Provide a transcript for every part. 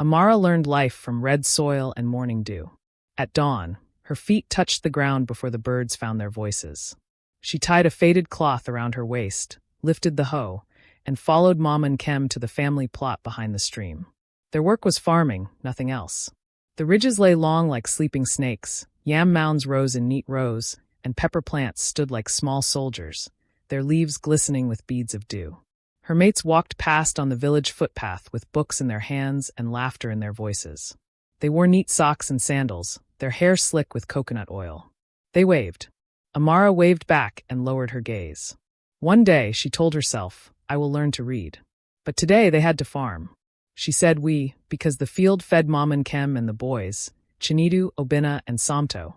Amara learned life from red soil and morning dew. At dawn, her feet touched the ground before the birds found their voices. She tied a faded cloth around her waist, lifted the hoe, and followed Mom and Kem to the family plot behind the stream. Their work was farming, nothing else. The ridges lay long like sleeping snakes, yam mounds rose in neat rows, and pepper plants stood like small soldiers, their leaves glistening with beads of dew. Her mates walked past on the village footpath with books in their hands and laughter in their voices. They wore neat socks and sandals, their hair slick with coconut oil. They waved. Amara waved back and lowered her gaze. One day, she told herself, I will learn to read. But today they had to farm. She said we, because the field fed Mom and Kem and the boys, Chinidu, Obina, and Samto,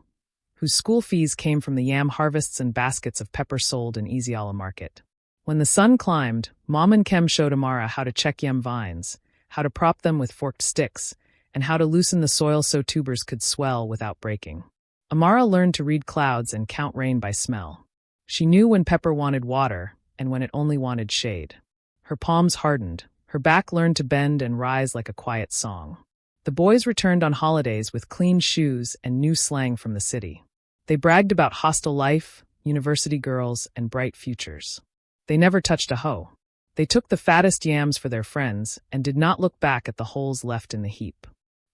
whose school fees came from the yam harvests and baskets of pepper sold in Isiala market. When the sun climbed, Mom and Kem showed Amara how to check yam vines, how to prop them with forked sticks, and how to loosen the soil so tubers could swell without breaking. Amara learned to read clouds and count rain by smell. She knew when pepper wanted water and when it only wanted shade. Her palms hardened, her back learned to bend and rise like a quiet song. The boys returned on holidays with clean shoes and new slang from the city. They bragged about hostel life, university girls, and bright futures. They never touched a hoe. They took the fattest yams for their friends and did not look back at the holes left in the heap.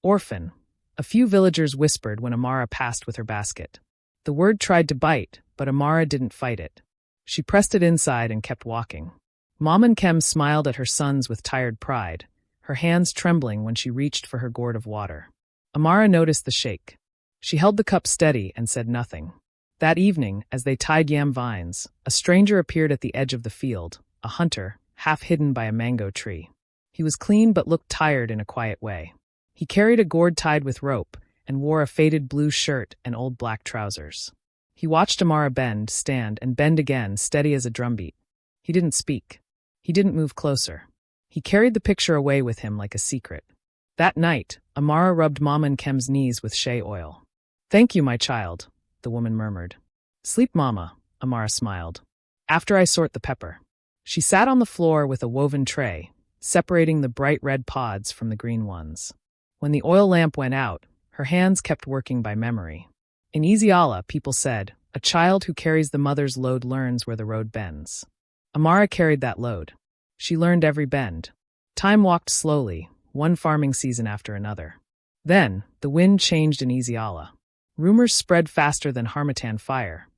Orphan, a few villagers whispered when Amara passed with her basket. The word tried to bite, but Amara didn't fight it. She pressed it inside and kept walking. Mom and Kem smiled at her sons with tired pride, her hands trembling when she reached for her gourd of water. Amara noticed the shake. She held the cup steady and said nothing. That evening, as they tied yam vines, a stranger appeared at the edge of the field, a hunter, half hidden by a mango tree. He was clean but looked tired in a quiet way. He carried a gourd tied with rope and wore a faded blue shirt and old black trousers. He watched Amara bend, stand, and bend again, steady as a drumbeat. He didn't speak. He didn't move closer. He carried the picture away with him like a secret. That night, Amara rubbed Mom and Kem's knees with shea oil. Thank you, my child, the woman murmured. Sleep, Mama, Amara smiled. After I sort the pepper. She sat on the floor with a woven tray, separating the bright red pods from the green ones. When the oil lamp went out, her hands kept working by memory. In Isiala, people said, a child who carries the mother's load learns where the road bends. Amara carried that load. She learned every bend. Time walked slowly, one farming season after another. Then, the wind changed in Isiala. Rumors spread faster than Harmattan fire.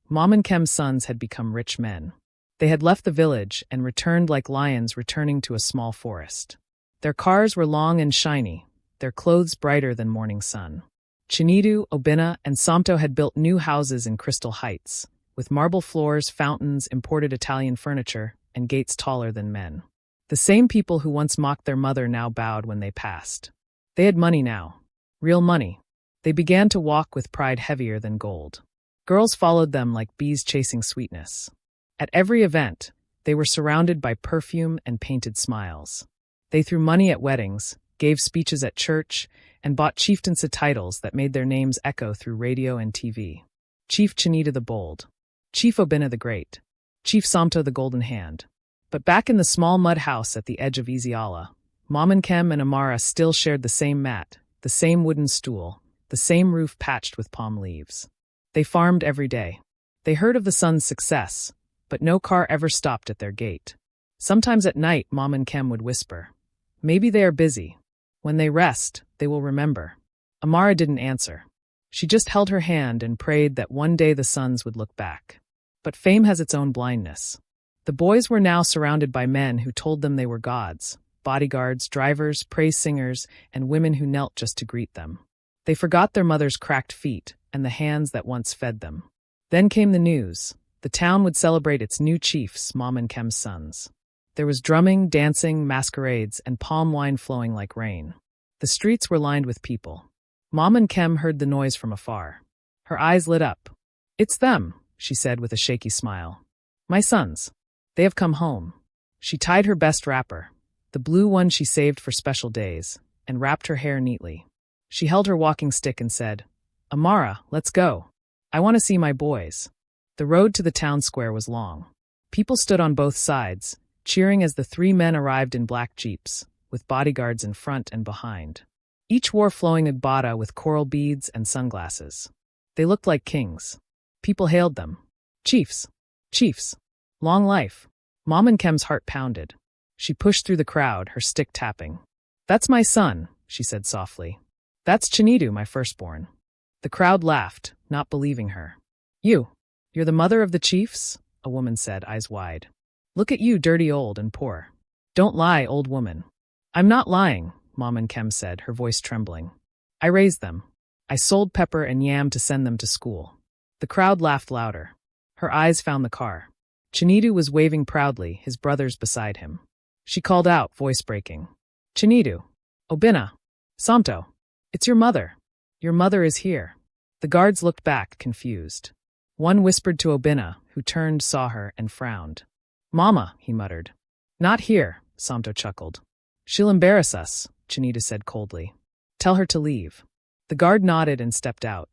Mom and Kem's sons had become rich men. They had left the village and returned like lions returning to a small forest. Their cars were long and shiny, their clothes brighter than morning sun. Chinidu, Obina, and Samto had built new houses in Crystal Heights, with marble floors, fountains, imported Italian furniture, and gates taller than men. The same people who once mocked their mother now bowed when they passed. They had money now. Real money. They began to walk with pride heavier than gold. Girls followed them like bees chasing sweetness. At every event, they were surrounded by perfume and painted smiles. They threw money at weddings, gave speeches at church, and bought chieftaincy titles that made their names echo through radio and TV. Chief Chinita the Bold, Chief Obina the Great, Chief Samto the Golden Hand. But back in the small mud house at the edge of Isiala, Mom and Kem and Amara still shared the same mat, the same wooden stool, the same roof patched with palm leaves. They farmed every day. They heard of the son's success, but no car ever stopped at their gate. Sometimes at night, Mom and Kem would whisper, maybe they are busy. When they rest, they will remember. Amara didn't answer. She just held her hand and prayed that one day the sons would look back. But fame has its own blindness. The boys were now surrounded by men who told them they were gods, bodyguards, drivers, praise singers, and women who knelt just to greet them. They forgot their mother's cracked feet and the hands that once fed them. Then came the news. The town would celebrate its new chiefs, Mom and Kem's sons. There was drumming, dancing, masquerades, and palm wine flowing like rain. The streets were lined with people. Mom and Kem heard the noise from afar. Her eyes lit up. It's them, she said with a shaky smile. My sons. They have come home. She tied her best wrapper, the blue one she saved for special days, and wrapped her hair neatly. She held her walking stick and said, Amara, let's go. I want to see my boys. The road to the town square was long. People stood on both sides, cheering as the three men arrived in black jeeps, with bodyguards in front and behind. Each wore flowing igbo with coral beads and sunglasses. They looked like kings. People hailed them. Chiefs! Chiefs! Long life! Mom and Kem's heart pounded. She pushed through the crowd, her stick tapping. That's my son, she said softly. That's Chinidu, my firstborn. The crowd laughed, not believing her. You're the mother of the chiefs? A woman said, eyes wide. Look at you, dirty old and poor. Don't lie, old woman. I'm not lying, Mom and Kem said, her voice trembling. I raised them. I sold pepper and yam to send them to school. The crowd laughed louder. Her eyes found the car. Chinidu was waving proudly, his brothers beside him. She called out, voice breaking. Chinidu! Obina! Samto! It's your mother! Your mother is here. The guards looked back, confused. One whispered to Obina, who turned, saw her, and frowned. Mama, he muttered. Not here, Samto chuckled. She'll embarrass us, Chinidu said coldly. Tell her to leave. The guard nodded and stepped out.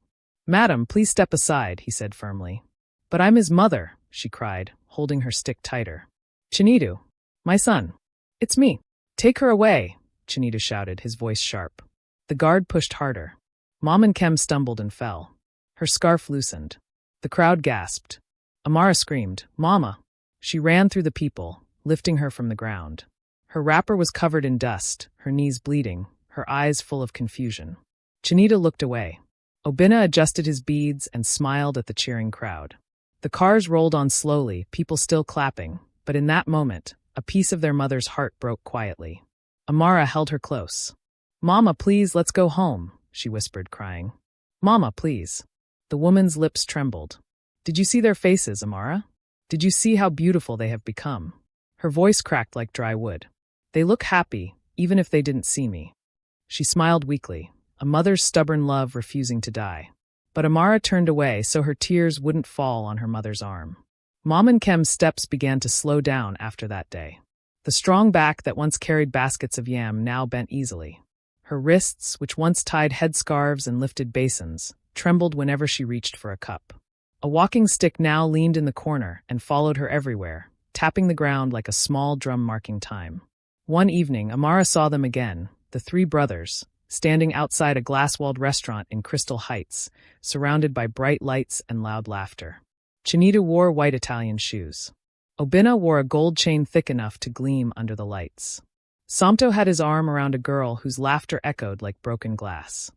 Madam, please step aside, he said firmly. But I'm his mother, she cried, holding her stick tighter. Chinidu, my son. It's me. Take her away, Chinidu shouted, his voice sharp. The guard pushed harder. Mom and Kem stumbled and fell. Her scarf loosened. The crowd gasped. Amara screamed, Mama! She ran through the people, lifting her from the ground. Her wrapper was covered in dust, her knees bleeding, her eyes full of confusion. Chinidu looked away. Obina adjusted his beads and smiled at the cheering crowd. The cars rolled on slowly, people still clapping, but in that moment, a piece of their mother's heart broke quietly. Amara held her close. Mama, please, let's go home, she whispered, crying. Mama, please. The woman's lips trembled. Did you see their faces, Amara? Did you see how beautiful they have become? Her voice cracked like dry wood. They look happy, even if they didn't see me. She smiled weakly, a mother's stubborn love refusing to die. But Amara turned away so her tears wouldn't fall on her mother's arm. Mom and Kem's steps began to slow down after that day. The strong back that once carried baskets of yam now bent easily. Her wrists, which once tied headscarves and lifted basins, trembled whenever she reached for a cup. A walking stick now leaned in the corner and followed her everywhere, tapping the ground like a small drum marking time. One evening, Amara saw them again, the three brothers, standing outside a glass-walled restaurant in Crystal Heights, surrounded by bright lights and loud laughter. Chinidu wore white Italian shoes. Obina wore a gold chain thick enough to gleam under the lights. Samto had his arm around a girl whose laughter echoed like broken glass.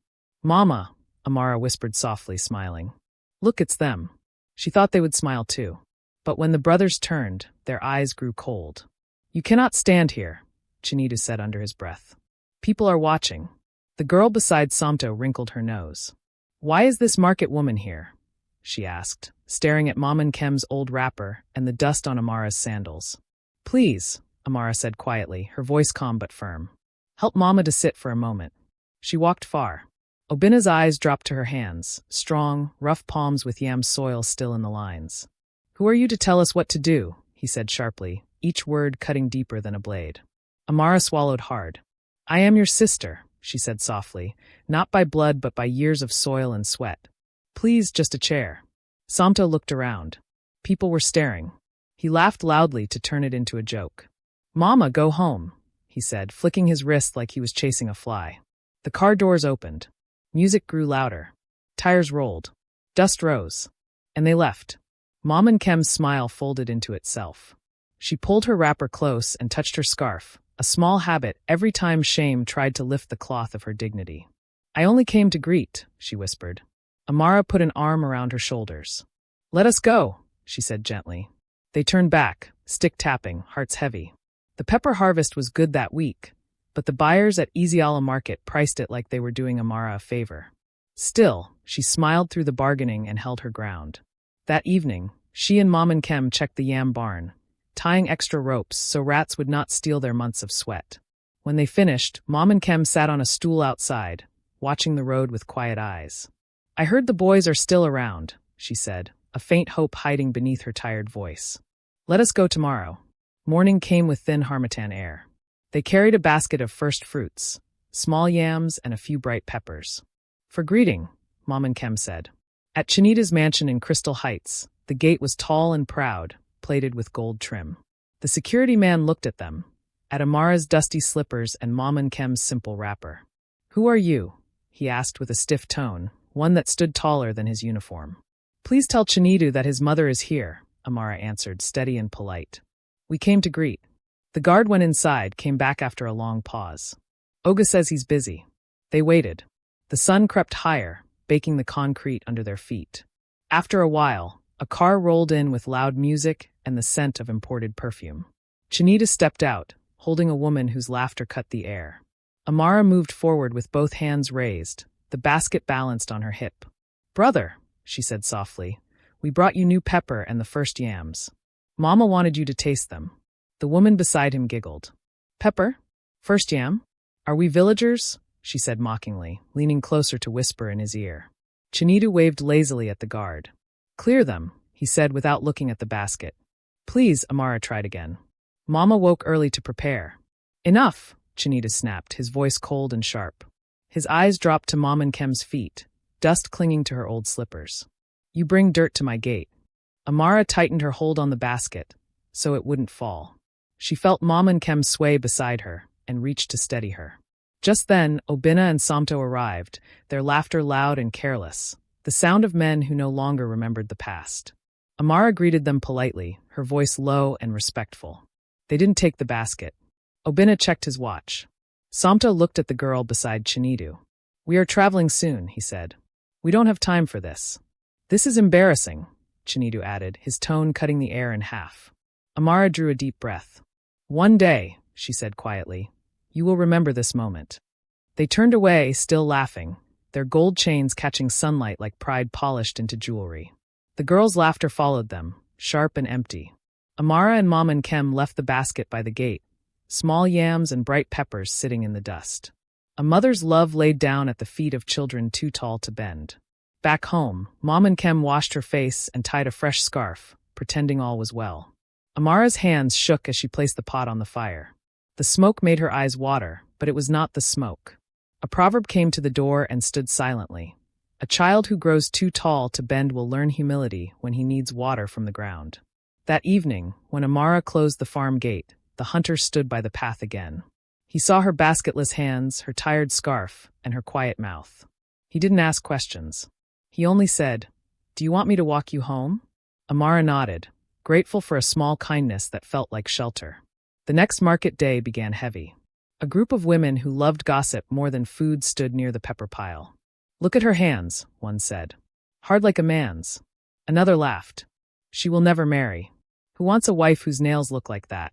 Mama, Amara whispered softly, smiling. Look, it's them. She thought they would smile too. But when the brothers turned, their eyes grew cold. You cannot stand here, Chinidu said under his breath. People are watching. The girl beside Samto wrinkled her nose. Why is this market woman here? She asked, staring at Mom and Kem's old wrapper and the dust on Amara's sandals. Please, Amara said quietly, her voice calm but firm. Help Mama to sit for a moment. She walked far. Obina's eyes dropped to her hands, strong, rough palms with yam soil still in the lines. Who are you to tell us what to do? He said sharply, each word cutting deeper than a blade. Amara swallowed hard. I am your sister, she said softly, not by blood but by years of soil and sweat. Please, just a chair. Samto looked around. People were staring. He laughed loudly to turn it into a joke. Mama, go home, he said, flicking his wrist like he was chasing a fly. The car doors opened. Music grew louder. Tires rolled. Dust rose. And they left. Mom and Kem's smile folded into itself. She pulled her wrapper close and touched her scarf, a small habit every time shame tried to lift the cloth of her dignity. I only came to greet, she whispered. Amara put an arm around her shoulders. Let us go, she said gently. They turned back, stick tapping, hearts heavy. The pepper harvest was good that week, but the buyers at Isiala Market priced it like they were doing Amara a favor. Still, she smiled through the bargaining and held her ground. That evening, she and Mom and Kem checked the yam barn, tying extra ropes so rats would not steal their months of sweat. When they finished, Mom and Kem sat on a stool outside, watching the road with quiet eyes. I heard the boys are still around, she said, a faint hope hiding beneath her tired voice. Let us go tomorrow. Morning came with thin harmattan air. They carried a basket of first fruits, small yams and a few bright peppers. For greeting, Mom and Kem said. At Chinidu's mansion in Crystal Heights, the gate was tall and proud, plated with gold trim. The security man looked at them, at Amara's dusty slippers and Mom and Kem's simple wrapper. "Who are you?" he asked with a stiff tone, one that stood taller than his uniform. "Please tell Chinidu that his mother is here," Amara answered, steady and polite. "We came to greet." The guard went inside, came back after a long pause. "Oga says he's busy." They waited. The sun crept higher, baking the concrete under their feet. After a while, a car rolled in with loud music and the scent of imported perfume. Chinita stepped out, holding a woman whose laughter cut the air. Amara moved forward with both hands raised, the basket balanced on her hip. "Brother," she said softly, "we brought you new pepper and the first yams. Mama wanted you to taste them." The woman beside him giggled. "Pepper? First yam? Are we villagers?" she said mockingly, leaning closer to whisper in his ear. Chinita waved lazily at the guard. "Clear them," he said without looking at the basket. "Please," Amara tried again. "Mama woke early to prepare." "Enough," Chinita snapped, his voice cold and sharp. His eyes dropped to Mom and Kem's feet, dust clinging to her old slippers. "You bring dirt to my gate." Amara tightened her hold on the basket, so it wouldn't fall. She felt Mom and Kem sway beside her, and reached to steady her. Just then, Obina and Samto arrived, their laughter loud and careless, the sound of men who no longer remembered the past. Amara greeted them politely, her voice low and respectful. They didn't take the basket. Obina checked his watch. Samto looked at the girl beside Chinidu. "We are traveling soon," he said. "We don't have time for this." "This is embarrassing," Chinidu added, his tone cutting the air in half. Amara drew a deep breath. "One day," she said quietly, "you will remember this moment." They turned away, still laughing, their gold chains catching sunlight like pride polished into jewelry. The girls' laughter followed them, sharp and empty. Amara and Mom and Kem left the basket by the gate, small yams and bright peppers sitting in the dust. A mother's love laid down at the feet of children too tall to bend. Back home, Mom and Kem washed her face and tied a fresh scarf, pretending all was well. Amara's hands shook as she placed the pot on the fire. The smoke made her eyes water, but it was not the smoke. A proverb came to the door and stood silently. "A child who grows too tall to bend will learn humility when he needs water from the ground." That evening, when Amara closed the farm gate, the hunter stood by the path again. He saw her basketless hands, her tired scarf, and her quiet mouth. He didn't ask questions. He only said, "Do you want me to walk you home?" Amara nodded, grateful for a small kindness that felt like shelter. The next market day began heavy. A group of women who loved gossip more than food stood near the pepper pile. "Look at her hands," one said. "Hard like a man's." Another laughed. "She will never marry. Who wants a wife whose nails look like that?"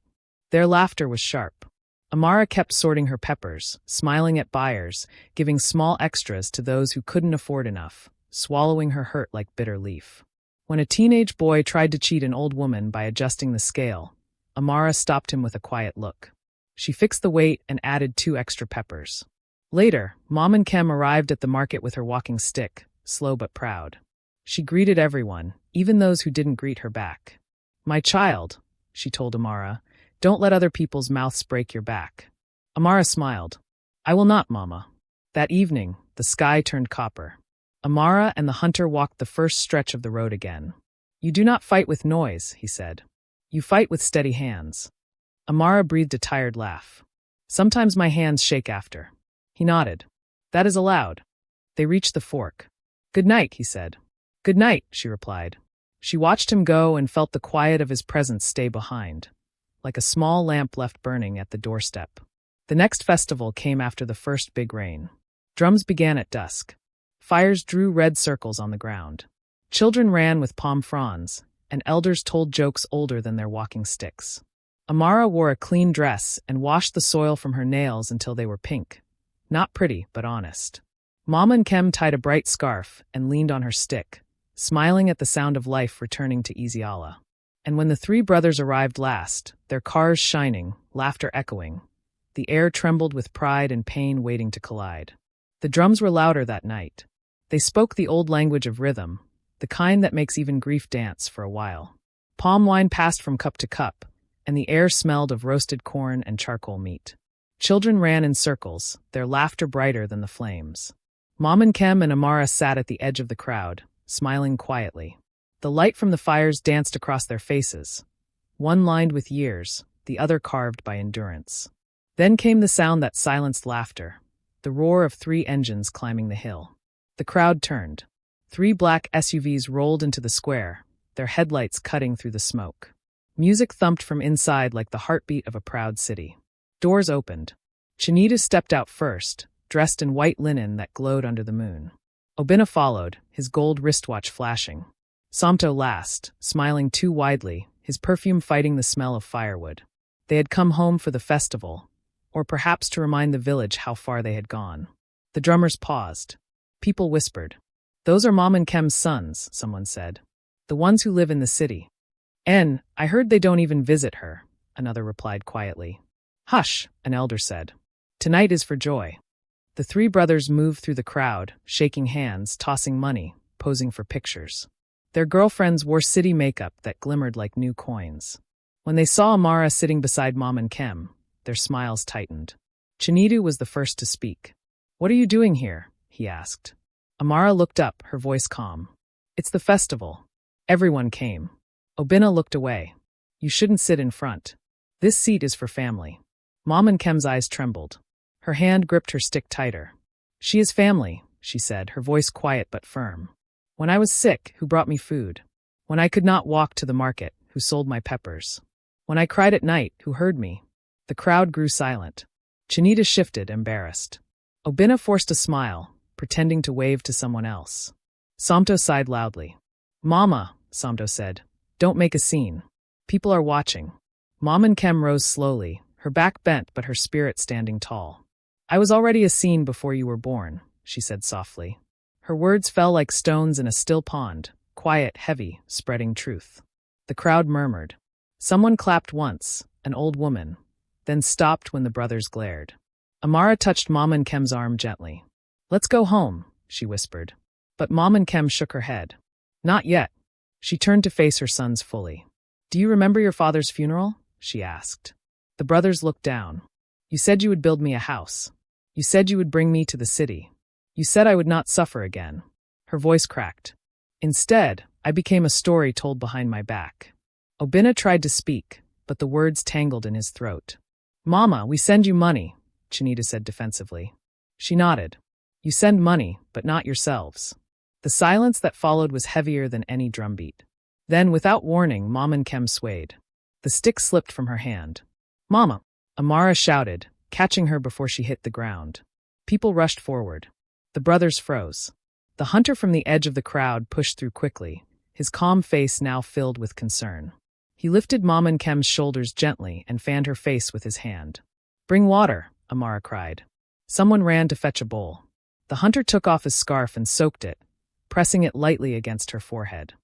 Their laughter was sharp. Amara kept sorting her peppers, smiling at buyers, giving small extras to those who couldn't afford enough, swallowing her hurt like bitter leaf. When a teenage boy tried to cheat an old woman by adjusting the scale, Amara stopped him with a quiet look. She fixed the weight and added 2 extra peppers. Later, Mom and Kem arrived at the market with her walking stick, slow but proud. She greeted everyone, even those who didn't greet her back. "My child," she told Amara, "don't let other people's mouths break your back." Amara smiled. "I will not, Mama." That evening, the sky turned copper. Amara and the hunter walked the first stretch of the road again. "You do not fight with noise," he said. "You fight with steady hands." Amara breathed a tired laugh. "Sometimes my hands shake after." He nodded. "That is allowed." They reached the fork. "Good night," he said. "Good night," she replied. She watched him go and felt the quiet of his presence stay behind, like a small lamp left burning at the doorstep. The next festival came after the first big rain. Drums began at dusk. Fires drew red circles on the ground. Children ran with palm fronds, and elders told jokes older than their walking sticks. Amara wore a clean dress and washed the soil from her nails until they were pink. Not pretty, but honest. Mom and Kem tied a bright scarf and leaned on her stick, smiling at the sound of life returning to Iziala. And when the 3 brothers arrived last, their cars shining, laughter echoing, the air trembled with pride and pain waiting to collide. The drums were louder that night. They spoke the old language of rhythm, the kind that makes even grief dance for a while. Palm wine passed from cup to cup, and the air smelled of roasted corn and charcoal meat. Children ran in circles, their laughter brighter than the flames. Mom and Kem and Amara sat at the edge of the crowd, smiling quietly. The light from the fires danced across their faces, one lined with years, the other carved by endurance. Then came the sound that silenced laughter, the roar of 3 engines climbing the hill. The crowd turned. 3 black SUVs rolled into the square, their headlights cutting through the smoke. Music thumped from inside like the heartbeat of a proud city. Doors opened. Chinita stepped out first, dressed in white linen that glowed under the moon. Obina followed, his gold wristwatch flashing. Samto last, smiling too widely, his perfume fighting the smell of firewood. They had come home for the festival, or perhaps to remind the village how far they had gone. The drummers paused. People whispered. "Those are Mom and Kem's sons," someone said. "The ones who live in the city." I heard they don't even visit her," another replied quietly. "Hush," an elder said. "Tonight is for joy." The 3 brothers moved through the crowd, shaking hands, tossing money, posing for pictures. Their girlfriends wore city makeup that glimmered like new coins. When they saw Amara sitting beside Mom and Kem, their smiles tightened. Chinidu was the first to speak. "What are you doing here?" he asked. Amara looked up, her voice calm. "It's the festival. Everyone came." Obina looked away. "You shouldn't sit in front. This seat is for family." Mom and Kem's eyes trembled. Her hand gripped her stick tighter. "She is family," she said, her voice quiet but firm. "When I was sick, who brought me food? When I could not walk to the market, who sold my peppers? When I cried at night, who heard me?" The crowd grew silent. Chinita shifted, embarrassed. Obina forced a smile, pretending to wave to someone else. Samto sighed loudly. "Mama," Samto said, "don't make a scene. People are watching." Mom and Kem rose slowly, her back bent but her spirit standing tall. "I was already a scene before you were born," she said softly. Her words fell like stones in a still pond, quiet, heavy, spreading truth. The crowd murmured. Someone clapped once, an old woman, then stopped when the brothers glared. Amara touched Mom and Kem's arm gently. "Let's go home," she whispered. But Mom and Kem shook her head. "Not yet." She turned to face her sons fully. "Do you remember your father's funeral?" she asked. The brothers looked down. "You said you would build me a house. You said you would bring me to the city. You said I would not suffer again." Her voice cracked. "Instead, I became a story told behind my back." Obina tried to speak, but the words tangled in his throat. "Mama, we send you money," Chinita said defensively. She nodded. "You send money, but not yourselves." The silence that followed was heavier than any drumbeat. Then, without warning, Mom and Kem swayed. The stick slipped from her hand. "Mama!" Amara shouted, catching her before she hit the ground. People rushed forward. The brothers froze. The hunter from the edge of the crowd pushed through quickly, his calm face now filled with concern. He lifted Mom and Kem's shoulders gently and fanned her face with his hand. "Bring water," Amara cried. Someone ran to fetch a bowl. The hunter took off his scarf and soaked it, pressing it lightly against her forehead.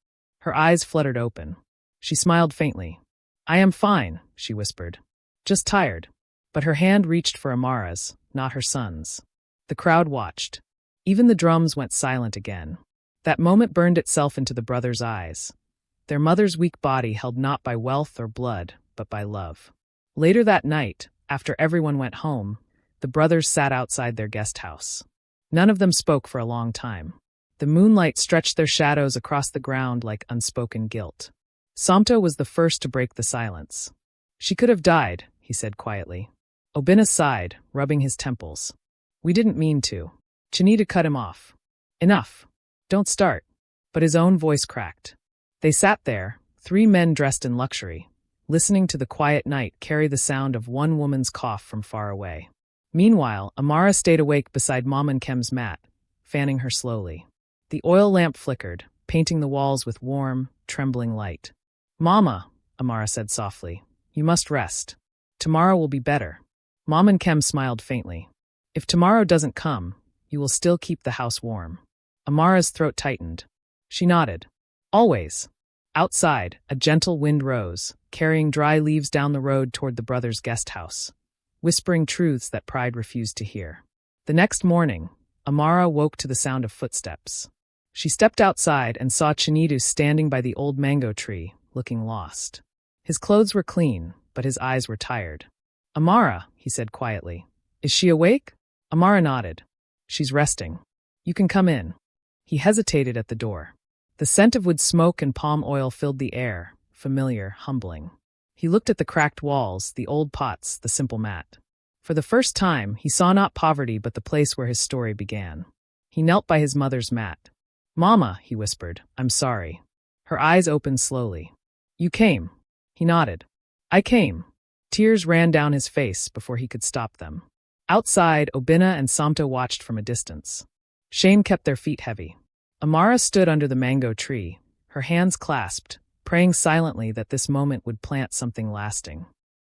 Her eyes fluttered open. She smiled faintly. "I am fine," she whispered. "Just tired." But her hand reached for Amara's, not her son's. The crowd watched. Even the drums went silent again. That moment burned itself into the brothers' eyes. Their mother's weak body held not by wealth or blood, but by love. Later that night, after everyone went home, the brothers sat outside their guest house. None of them spoke for a long time. The moonlight stretched their shadows across the ground like unspoken guilt. Samto was the first to break the silence. "She could have died," he said quietly. Obina sighed, rubbing his temples. "We didn't mean to." Chinita cut him off. "Enough. Don't start." But his own voice cracked. They sat there, 3 men dressed in luxury, listening to the quiet night carry the sound of one woman's cough from far away. Meanwhile, Amara stayed awake beside Mom and Kem's mat, fanning her slowly. The oil lamp flickered, painting the walls with warm, trembling light. "Mama," Amara said softly, "you must rest. Tomorrow will be better." Mom and Kem smiled faintly. "If tomorrow doesn't come, you will still keep the house warm." Amara's throat tightened. She nodded. "Always." Outside, a gentle wind rose, carrying dry leaves down the road toward the brothers' guest house, whispering truths that pride refused to hear. The next morning, Amara woke to the sound of footsteps. She stepped outside and saw Chinidu standing by the old mango tree, looking lost. His clothes were clean, but his eyes were tired. "Amara," he said quietly. "Is she awake?" Amara nodded. "She's resting. You can come in." He hesitated at the door. The scent of wood smoke and palm oil filled the air, familiar, humbling. He looked at the cracked walls, the old pots, the simple mat. For the first time, he saw not poverty but the place where his story began. He knelt by his mother's mat. "Mama," he whispered, "I'm sorry." Her eyes opened slowly. "You came." He nodded. "I came." Tears ran down his face before he could stop them. Outside, Obinna and Samta watched from a distance. Shame kept their feet heavy. Amara stood under the mango tree, her hands clasped, praying silently that this moment would plant something lasting.